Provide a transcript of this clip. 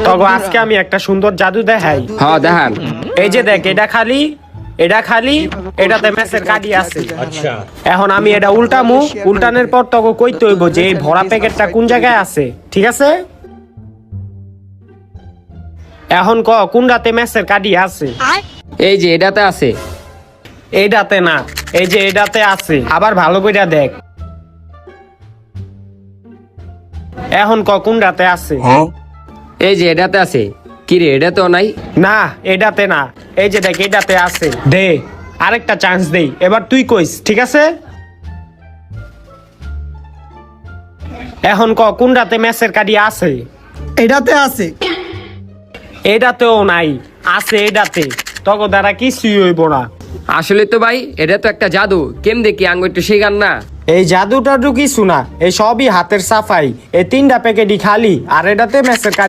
তবে আজকে আমি একটা সুন্দর জাদু দেখাই। হ্যাঁ দেখান। এই যে দেখ, এটা খালি এটাতে ম্যাচের কার্ডই আছে। আচ্ছা, এখন আমি এটা উল্টামু, উল্টানোর পর তোকে কইতে হইব যে এই ভরা প্যাকেটটা কোন জায়গায় আছে, ঠিক আছে? এখন ক কোন রাতে ম্যাচের কার্ডই আছে? এই যে এটাতে আছে। এইটাতে না, এই যে এটাতে আছে। আবার ভালো কইরা দেখ। এখন ক কোন রাতে আছে? এই যে এটাতে আছে। কি রে, এটাতেও নাই? না, এটাতে না। এই যে দেখ, এটাতে আছে। দে আরেকটা চান্স দেই, এবার তুই কইস, ঠিক আছে? এখন ক কোন রাতে ম্যাচের কার্ডই আছে? এটাতে আছে। এটাতেও নাই, আছে এটাতে। তগো দ্বারা কিছুই হইব না। আসলে তো ভাই এটা তো একটা জাদু, কেম দেখি আঙ্গ একটু শেখান না। এই জাদু টাদু কিছু না, এই সবই হাতের সাফাই। এই 3টা প্যাকেটই খালি, আর এটাতে ম্যাচের কার্ড